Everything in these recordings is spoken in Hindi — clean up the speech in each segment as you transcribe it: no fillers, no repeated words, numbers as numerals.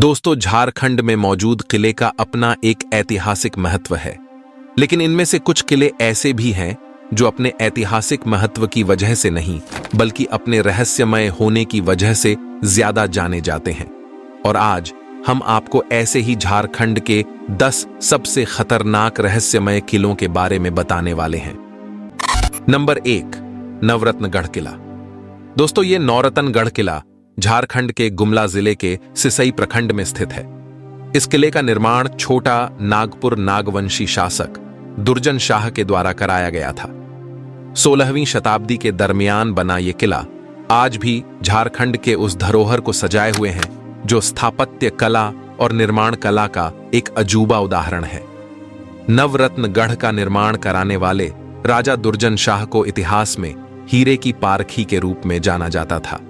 दोस्तों, झारखंड में मौजूद किले का अपना एक ऐतिहासिक महत्व है, लेकिन इनमें से कुछ किले ऐसे भी हैं जो अपने ऐतिहासिक महत्व की वजह से नहीं बल्कि अपने रहस्यमय होने की वजह से ज्यादा जाने जाते हैं। और आज हम आपको ऐसे ही झारखंड के 10 सबसे खतरनाक रहस्यमय किलों के बारे में बताने वाले हैं। नंबर 1, नवरत्नगढ़ किला। दोस्तों, ये नौरतनगढ़ किला झारखंड के गुमला जिले के सिसई प्रखंड में स्थित है। इस किले का निर्माण छोटा नागपुर नागवंशी शासक दुर्जन शाह के द्वारा कराया गया था। 16वीं शताब्दी के दरमियान बना यह किला आज भी झारखंड के उस धरोहर को सजाए हुए हैं जो स्थापत्य कला और निर्माण कला का एक अजूबा उदाहरण है। नवरत्नगढ़ का निर्माण कराने वाले राजा दुर्जन शाह को इतिहास में हीरे की पारखी के रूप में जाना जाता था।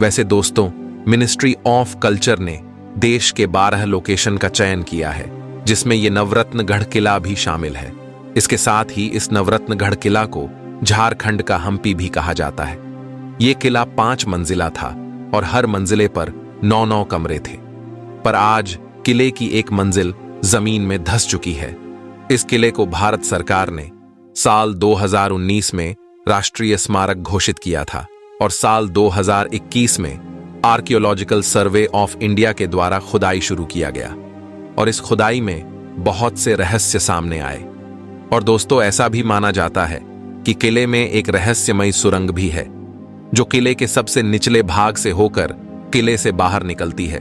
वैसे दोस्तों, मिनिस्ट्री ऑफ कल्चर ने देश के 12 लोकेशन का चयन किया है, जिसमें यह नवरत्नगढ़ किला भी शामिल है। इसके साथ ही इस नवरत्नगढ़ किला को झारखंड का हम्पी भी कहा जाता है। यह किला 5 मंजिला था और हर मंजिले पर 9-9 कमरे थे, पर आज किले की एक मंजिल जमीन में धंस चुकी है। इस किले को भारत सरकार ने साल 2019 में राष्ट्रीय स्मारक घोषित किया था और साल 2021 में आर्कियोलॉजिकल सर्वे ऑफ इंडिया के द्वारा खुदाई शुरू किया गया और इस खुदाई में बहुत से रहस्य सामने आए। और दोस्तों, ऐसा भी माना जाता है कि किले में एक रहस्यमयी सुरंग भी है जो किले के सबसे निचले भाग से होकर किले से बाहर निकलती है।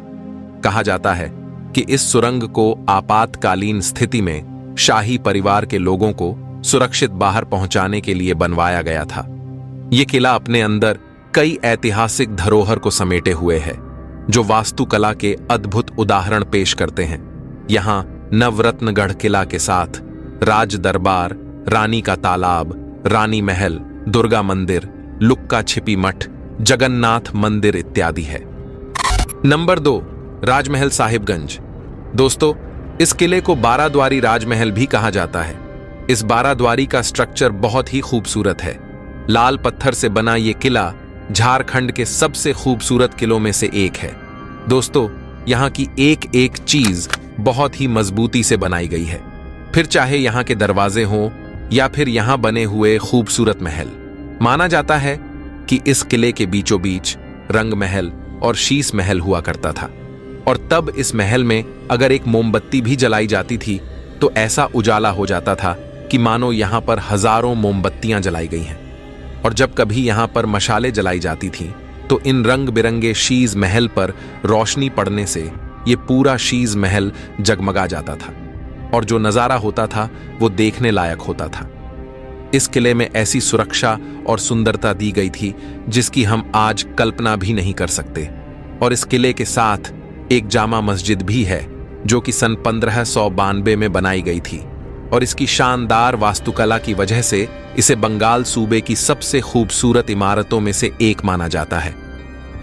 कहा जाता है कि इस सुरंग को आपातकालीन स्थिति में शाही परिवार के लोगों को सुरक्षित बाहर पहुंचाने के लिए बनवाया गया था। यह किला अपने अंदर कई ऐतिहासिक धरोहर को समेटे हुए है जो वास्तुकला के अद्भुत उदाहरण पेश करते हैं। यहां नवरत्नगढ़ किला के साथ राज दरबार, रानी का तालाब, रानी महल, दुर्गा मंदिर, लुक्का छिपी मठ, जगन्नाथ मंदिर इत्यादि है। नंबर 2, राजमहल साहिबगंज। दोस्तों, इस किले को 12 द्वारी राजमहल भी कहा जाता है। इस 12 द्वारी का स्ट्रक्चर बहुत ही खूबसूरत है। लाल पत्थर से बना यह किला झारखंड के सबसे खूबसूरत किलों में से एक है। दोस्तों, यहां की एक एक चीज बहुत ही मजबूती से बनाई गई है, फिर चाहे यहां के दरवाजे हों या फिर यहां बने हुए खूबसूरत महल। माना जाता है कि इस किले के बीचों बीच रंग महल और शीश महल हुआ करता था और तब इस महल में अगर एक मोमबत्ती भी जलाई जाती थी तो ऐसा उजाला हो जाता था कि मानो यहां पर हजारों मोमबत्तियां जलाई गई हैं। और जब कभी यहां पर मशालें जलाई जाती थीं तो इन रंग बिरंगे शीज महल पर रोशनी पड़ने से ये पूरा शीज महल जगमगा जाता था और जो नजारा होता था वो देखने लायक होता था। इस किले में ऐसी सुरक्षा और सुंदरता दी गई थी जिसकी हम आज कल्पना भी नहीं कर सकते। और इस किले के साथ एक जामा मस्जिद भी है जो कि सन 1592 में बनाई गई थी और इसकी शानदार वास्तुकला की वजह से इसे बंगाल सूबे की सबसे खूबसूरत इमारतों में से एक माना जाता है।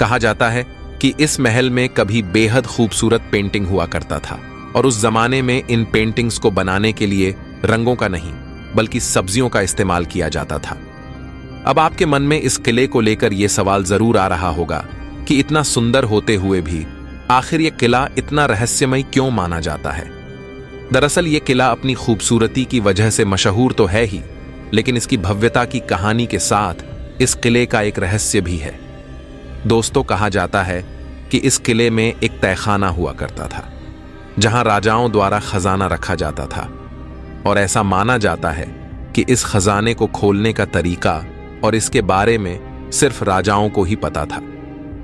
कहा जाता है कि इस महल में कभी बेहद खूबसूरत पेंटिंग हुआ करता था और उस जमाने में इन पेंटिंग्स को बनाने के लिए रंगों का नहीं बल्कि सब्जियों का इस्तेमाल किया जाता था। अब आपके मन में इस किले को लेकर यह सवाल जरूर आ रहा होगा कि इतना सुंदर होते हुए भी आखिर यह किला इतना रहस्यमय क्यों माना जाता है। दरअसल यह किला अपनी खूबसूरती की वजह से मशहूर तो है ही, लेकिन इसकी भव्यता की कहानी के साथ इस किले का एक रहस्य भी है। दोस्तों, कहा जाता है कि इस किले में एक तहखाना हुआ करता था जहां राजाओं द्वारा खजाना रखा जाता था और ऐसा माना जाता है कि इस खजाने को खोलने का तरीका और इसके बारे में सिर्फ राजाओं को ही पता था।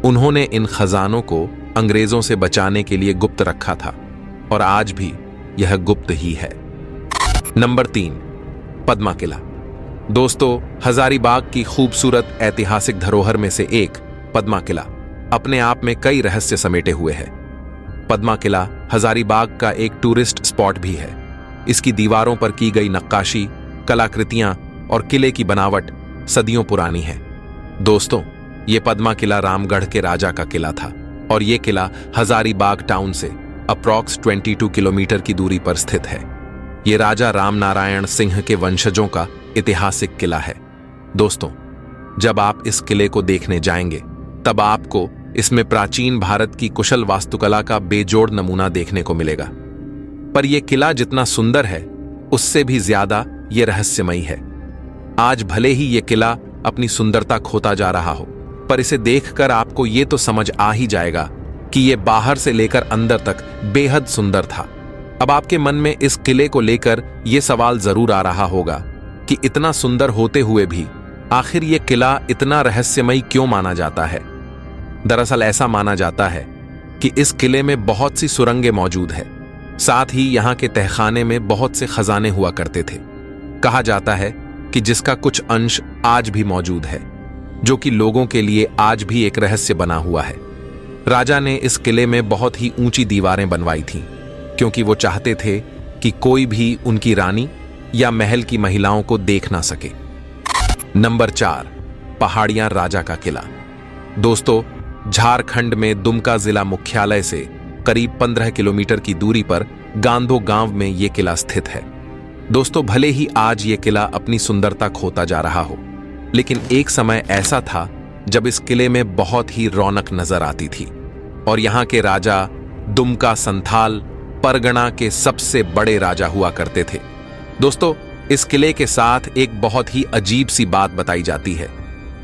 उन्होंने इन खजानों को अंग्रेजों से बचाने के लिए गुप्त रखा था और आज भी यह गुप्त ही है। नंबर 3, पद्मा किला। दोस्तों, हजारीबाग की खूबसूरत ऐतिहासिक धरोहर में से एक पद्मा किला अपने आप में कई रहस्य समेटे हुए है। पद्मा किला हजारीबाग का एक टूरिस्ट स्पॉट भी है। इसकी दीवारों पर की गई नक्काशी, कलाकृतियां और किले की बनावट सदियों पुरानी है। दोस्तों, यह पद्मा किला रामगढ़ के राजा का किला था और यह किला हजारीबाग टाउन से अप्रॉक्स 22 किलोमीटर की दूरी पर स्थित है। यह राजा रामनारायण सिंह के वंशजों का ऐतिहासिक किला है। दोस्तों, जब आप इस किले को देखने जाएंगे तब आपको इसमें प्राचीन भारत की कुशल वास्तुकला का बेजोड़ नमूना देखने को मिलेगा। पर यह किला जितना सुंदर है, उससे भी ज्यादा यह रहस्यमयी है। आज भले ही यह किला अपनी सुंदरता खोता जा रहा हो, पर इसे देखकर आपको यह तो समझ आ ही जाएगा कि यह बाहर से लेकर अंदर तक बेहद सुंदर था। अब आपके मन में इस किले को लेकर यह सवाल जरूर आ रहा होगा कि इतना सुंदर होते हुए भी आखिर यह किला इतना रहस्यमयी क्यों माना जाता है। दरअसल ऐसा माना जाता है कि इस किले में बहुत सी सुरंगें मौजूद है। साथ ही यहां के तहखाने में बहुत से खजाने हुआ करते थे। कहा जाता है कि जिसका कुछ अंश आज भी मौजूद है, जो कि लोगों के लिए आज भी एक रहस्य बना हुआ है। राजा ने इस किले में बहुत ही ऊंची दीवारें बनवाई थीं, क्योंकि वो चाहते थे कि कोई भी उनकी रानी या महल की महिलाओं को देख ना सके। नंबर 4, पहाड़ियां राजा का किला। दोस्तों, झारखंड में दुमका जिला मुख्यालय से करीब 15 किलोमीटर की दूरी पर गांधो गांव में यह किला स्थित है। दोस्तों, भले ही आज यह किला अपनी सुंदरता खोता जा रहा हो, लेकिन एक समय ऐसा था जब इस किले में बहुत ही रौनक नजर आती थी और यहां के राजा दुमका संथाल परगना के सबसे बड़े राजा हुआ करते थे। दोस्तों, इस किले के साथ एक बहुत ही अजीब सी बात बताई जाती है।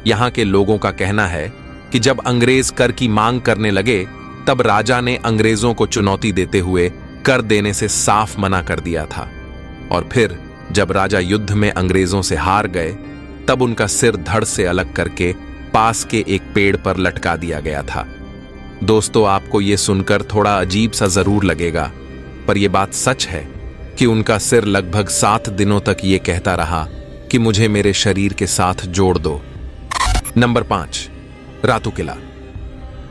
यहां के लोगों का कहना है कि जब अंग्रेज कर की मांग करने लगे, तब राजा ने अंग्रेजों को चुनौती देते हुए कर देने से साफ मना कर दिया था, और फिर जब राजा युद्ध में अंग्रेजों से हार गए, तब उनका सिर धड़ से अलग करके पास के एक पेड़ पर लटका दिया गया था। दोस्तों, आपको यह सुनकर थोड़ा अजीब सा जरूर लगेगा, पर यह बात सच है कि उनका सिर लगभग 7 दिनों तक ये कहता रहा कि मुझे मेरे शरीर के साथ जोड़ दो। नंबर 5, रातू किला।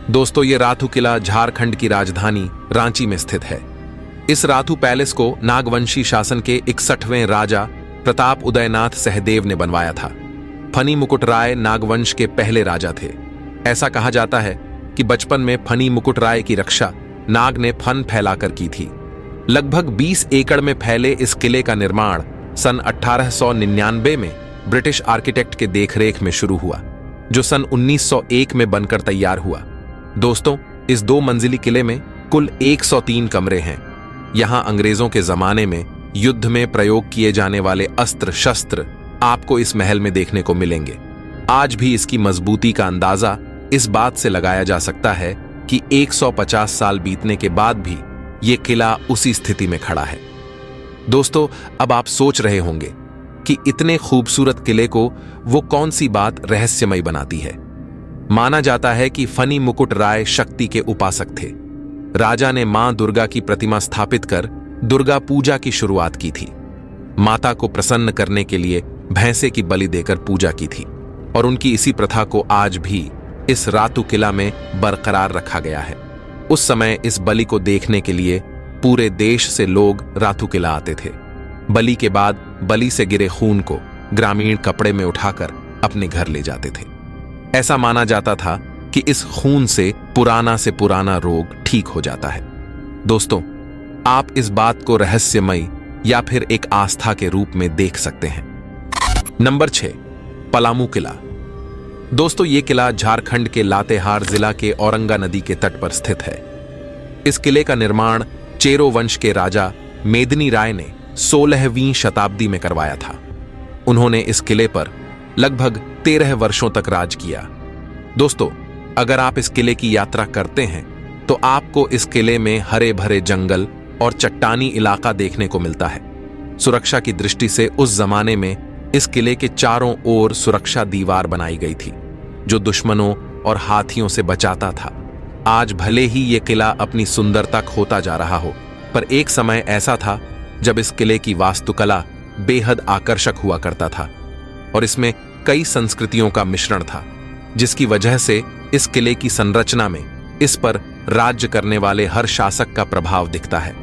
दोस्तों, ये रातू किला झारखंड की राजधानी रांची में स्थित है। इस रातू पैलेस को नागवंशी शासन के 61वें राजा प्रताप उदयनाथ सहदेव ने बनवाया था। फनी मुकुट राय नागवंश के पहले राजा थे। ऐसा कहा जाता है कि बचपन में फनी मुकुट राय की रक्षा नाग ने फन फैलाकर की थी। लगभग 20 एकड़ में फैले इस किले का निर्माण सन 1899 में ब्रिटिश आर्किटेक्ट के देखरेख में शुरू हुआ, जो सन 1901 में बनकर तैयार हुआ। दोस्तों, इस 2 मंजिली किले में कुल 103 कमरे हैं। यहां अंग्रेजों के जमाने में युद्ध में प्रयोग किए जाने वाले अस्त्र शस्त्र आपको इस महल में देखने को मिलेंगे। आज भी इसकी मजबूती का अंदाजा इस बात से लगाया जा सकता है कि 150 साल बीतने के बाद भी यह किला उसी स्थिति में खड़ा है। दोस्तों, अब आप सोच रहे होंगे कि इतने खूबसूरत किले को वो कौन सी बात रहस्यमयी बनाती है। माना जाता है कि फनी मुकुट राय शक्ति के उपासक थे। राजा ने मां दुर्गा की प्रतिमा स्थापित कर दुर्गा पूजा की शुरुआत की थी। माता को प्रसन्न करने के लिए भैंसे की बलि देकर पूजा की थी, और उनकी इसी प्रथा को आज भी इस रातू किला में बरकरार रखा गया है। उस समय इस बलि को देखने के लिए पूरे देश से लोग रातू किला आते थे। बलि के बाद बलि से गिरे खून को ग्रामीण कपड़े में उठाकर अपने घर ले जाते थे। ऐसा माना जाता था कि इस खून से पुराना रोग ठीक हो जाता है। दोस्तों, आप इस बात को रहस्यमयी या फिर एक आस्था के रूप में देख सकते हैं। नंबर 6, पलामू किला। दोस्तों, यह किला झारखंड के लातेहार जिला के औरंगा नदी के तट पर स्थित है। इस किले का निर्माण चेरो वंश के राजा मेदिनी राय ने 16वीं शताब्दी में करवाया था। उन्होंने इस किले पर लगभग 13 वर्षों तक राज किया। दोस्तों, अगर आप इस किले की यात्रा करते हैं तो आपको इस किले में हरे भरे जंगल और चट्टानी इलाका देखने को मिलता है। सुरक्षा की दृष्टि से उस जमाने में इस किले के चारों ओर सुरक्षा दीवार बनाई गई थी, जो दुश्मनों और हाथियों से बचाता था। आज भले ही यह किला अपनी सुंदरता खोता जा रहा हो, पर एक समय ऐसा था जब इस किले की वास्तुकला बेहद आकर्षक हुआ करता था और इसमें कई संस्कृतियों का मिश्रण था, जिसकी वजह से इस किले की संरचना में इस पर राज्य करने वाले हर शासक का प्रभाव दिखता है।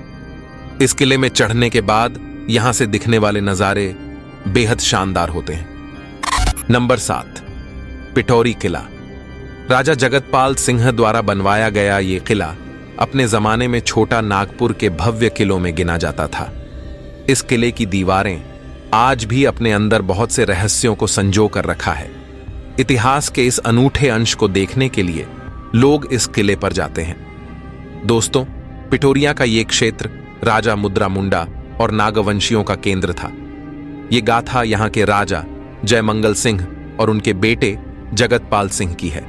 इस किले में चढ़ने के बाद यहां से दिखने वाले नजारे बेहद शानदार होते हैं। नंबर 7, पिठौरी किला। राजा जगतपाल सिंह द्वारा बनवाया गया यह किला अपने जमाने में छोटा नागपुर के भव्य किलों में गिना जाता था। इस किले की दीवारें आज भी अपने अंदर बहुत से रहस्यों को संजो कर रखा है। इतिहास के इस अनूठे अंश को देखने के लिए लोग इस किले पर जाते हैं। दोस्तों, पिठोरिया का ये क्षेत्र राजा मुद्रा मुंडा और नागवंशियों का केंद्र था। ये गाथा यहाँ के राजा जयमंगल सिंह और उनके बेटे जगतपाल सिंह की है।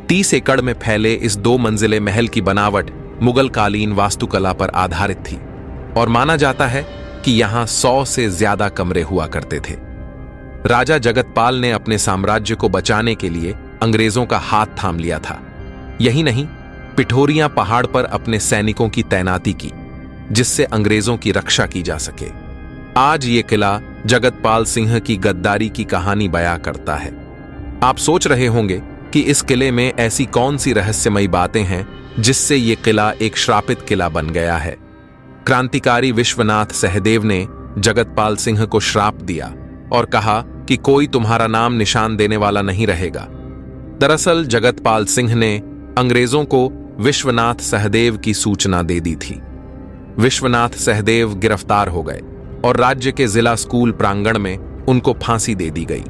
30 एकड़ में फैले इस 2 मंजिले महल की बनावट मुगल कालीन वास्तुकला पर आधारित थी और माना जाता है कि यहां 100 से ज्यादा कमरे हुआ करते थे। राजा जगतपाल ने अपने साम्राज्य को बचाने के लिए अंग्रेजों का हाथ थाम लिया था। यही नहीं, पिठोरिया पहाड़ पर अपने सैनिकों की तैनाती की, जिससे अंग्रेजों की रक्षा की जा सके। आज ये किला जगतपाल सिंह की गद्दारी की कहानी बयां करता है। आप सोच रहे होंगे कि इस किले में ऐसी कौन सी रहस्यमयी बातें हैं जिससे ये किला एक श्रापित किला बन गया है। क्रांतिकारी विश्वनाथ सहदेव ने जगतपाल सिंह को श्राप दिया और कहा कि कोई तुम्हारा नाम निशान देने वाला नहीं रहेगा। दरअसल जगतपाल सिंह ने अंग्रेजों को विश्वनाथ सहदेव की सूचना दे दी थी। विश्वनाथ सहदेव गिरफ्तार हो गए और राज्य के जिला स्कूल प्रांगण में उनको फांसी दे दी गई।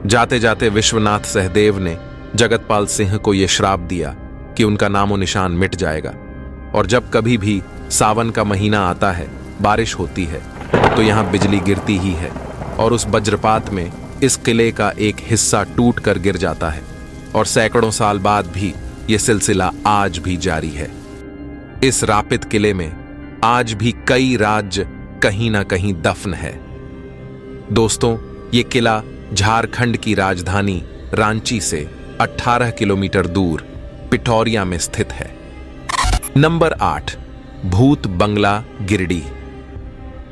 जाते जाते विश्वनाथ सहदेव ने जगतपाल सिंह को यह श्राप दिया कि उनका नामो निशान मिट जाएगा और जब कभी भी सावन का महीना आता है, बारिश होती है, तो यहां बिजली गिरती ही है और उस वज्रपात में इस किले का एक हिस्सा टूट कर गिर जाता है और सैकड़ों साल बाद भी यह सिलसिला आज भी जारी है। इस रापित किले में आज भी कई राज्य कहीं ना कहीं दफन है। दोस्तों, ये किला झारखंड की राजधानी रांची से 18 किलोमीटर दूर पिठौरिया में स्थित है। नंबर 8, भूत बंगला गिरिडीह।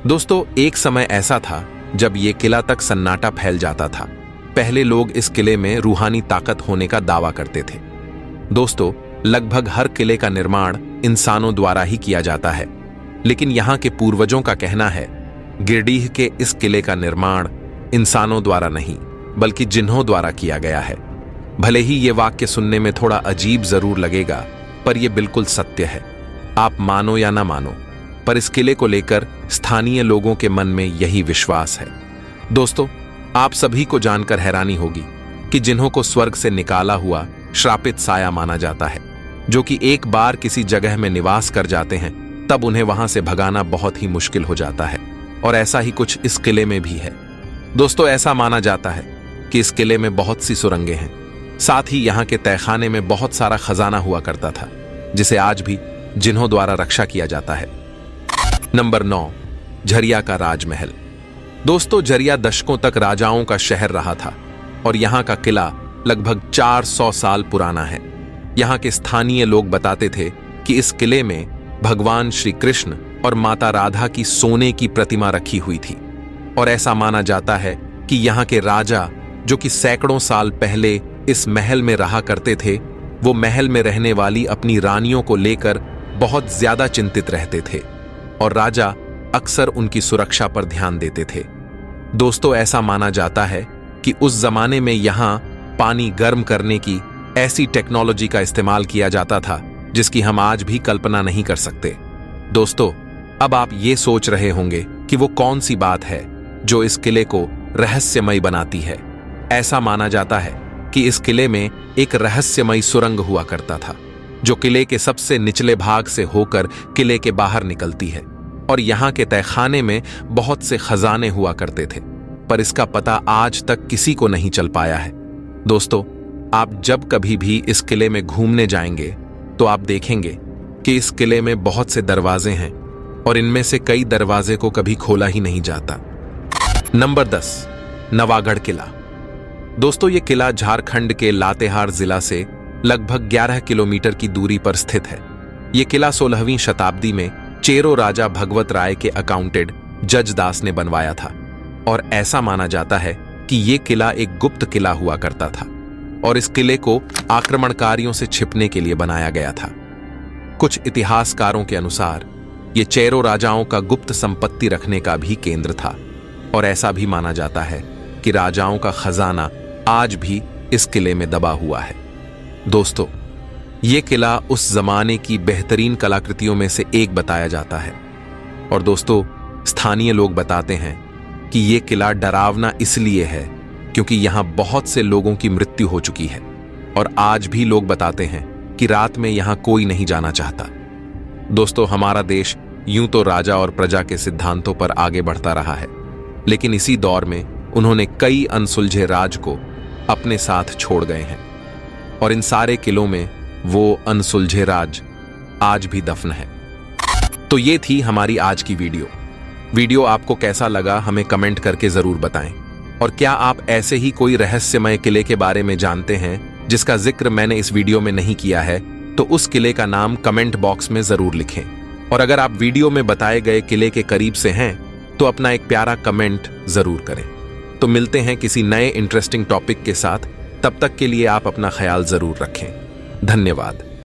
दोस्तों, एक समय ऐसा था जब यह किला तक सन्नाटा फैल जाता था। पहले लोग इस किले में रूहानी ताकत होने का दावा करते थे। दोस्तों, लगभग हर किले का निर्माण इंसानों द्वारा ही किया जाता है, लेकिन यहां के पूर्वजों का कहना है गिरिडीह के इस किले का निर्माण इंसानों द्वारा नहीं बल्कि जिन्हों द्वारा किया गया है। भले ही यह वाक्य सुनने में थोड़ा अजीब जरूर लगेगा, पर यह बिल्कुल सत्य है। आप मानो या ना मानो, पर इस किले को लेकर स्थानीय लोगों के मन में यही विश्वास है। दोस्तों, आप सभी को जानकर हैरानी होगी कि जिन्हों को स्वर्ग से निकाला हुआ श्रापित साया माना जाता है, जो कि एक बार किसी जगह में निवास कर जाते हैं, तब उन्हें वहां से भगाना बहुत ही मुश्किल हो जाता है। और ऐसा ही कुछ इस किले में भी है। दोस्तों, ऐसा माना जाता है कि इस किले में बहुत सी सुरंगें हैं। साथ ही यहाँ के तहखाने में बहुत सारा खजाना हुआ करता था, जिसे आज भी जिन्हों द्वारा रक्षा किया जाता है। नंबर 9, झरिया का राजमहल। दोस्तों, झरिया दशकों तक राजाओं का शहर रहा था और यहाँ का किला लगभग 400 साल पुराना है। यहाँ के स्थानीय लोग बताते थे कि इस किले में भगवान श्री कृष्ण और माता राधा की सोने की प्रतिमा रखी हुई थी और ऐसा माना जाता है कि यहाँ के राजा, जो कि सैकड़ों साल पहले इस महल में रहा करते थे, वो महल में रहने वाली अपनी रानियों को लेकर बहुत ज्यादा चिंतित रहते थे और राजा अक्सर उनकी सुरक्षा पर ध्यान देते थे। दोस्तों, ऐसा माना जाता है कि उस जमाने में यहां पानी गर्म करने की ऐसी टेक्नोलॉजी का इस्तेमाल किया जाता था जिसकी हम आज भी कल्पना नहीं कर सकते। दोस्तों, अब आप ये सोच रहे होंगे कि वो कौन सी बात है जो इस किले को रहस्यमय बनाती है। ऐसा माना जाता है कि इस किले में एक रहस्यमयी सुरंग हुआ करता था, जो किले के सबसे निचले भाग से होकर किले के बाहर निकलती है और यहाँ के तहखाने में बहुत से खजाने हुआ करते थे, पर इसका पता आज तक किसी को नहीं चल पाया है। दोस्तों, आप जब कभी भी इस किले में घूमने जाएंगे तो आप देखेंगे कि इस किले में बहुत से दरवाजे हैं और इनमें से कई दरवाजे को कभी खोला ही नहीं जाता। नंबर 10, नवागढ़ किला। दोस्तों, ये किला झारखंड के लातेहार जिला से लगभग 11 किलोमीटर की दूरी पर स्थित है। यह किला 16वीं शताब्दी में चेरो राजा भगवत राय के अकाउंटेड जज दास ने बनवाया था और ऐसा माना जाता है कि यह किला एक गुप्त किला हुआ करता था और इस किले को आक्रमणकारियों से छिपने के लिए बनाया गया था। कुछ इतिहासकारों के अनुसार यह चेरो राजाओं का गुप्त संपत्ति रखने का भी केंद्र था और ऐसा भी माना जाता है कि राजाओं का खजाना आज भी इस किले में दबा हुआ है। दोस्तों, यह किला उस जमाने की बेहतरीन कलाकृतियों में से एक बताया जाता है और दोस्तों, स्थानीय लोग बताते हैं कि यह किला डरावना इसलिए है क्योंकि यहां बहुत से लोगों की मृत्यु हो चुकी है और आज भी लोग बताते हैं कि रात में यहां कोई नहीं जाना चाहता। दोस्तों, हमारा देश यूं तो राजा और प्रजा के सिद्धांतों पर आगे बढ़ता रहा है, लेकिन इसी दौर में उन्होंने कई अनसुलझे राज को अपने साथ छोड़ गए हैं और इन सारे किलों में वो अनसुलझे राज आज भी दफन है। तो ये थी हमारी आज की वीडियो आपको कैसा लगा हमें कमेंट करके जरूर बताएं। और क्या आप ऐसे ही कोई रहस्यमय किले के बारे में जानते हैं जिसका जिक्र मैंने इस वीडियो में नहीं किया है, तो उस किले का नाम कमेंट बॉक्स में जरूर लिखें। और अगर आप वीडियो में बताए गए किले के करीब से हैं तो अपना एक प्यारा कमेंट जरूर करें। तो मिलते हैं किसी नए इंटरेस्टिंग टॉपिक के साथ, तब तक के लिए आप अपना ख्याल जरूर रखें। धन्यवाद।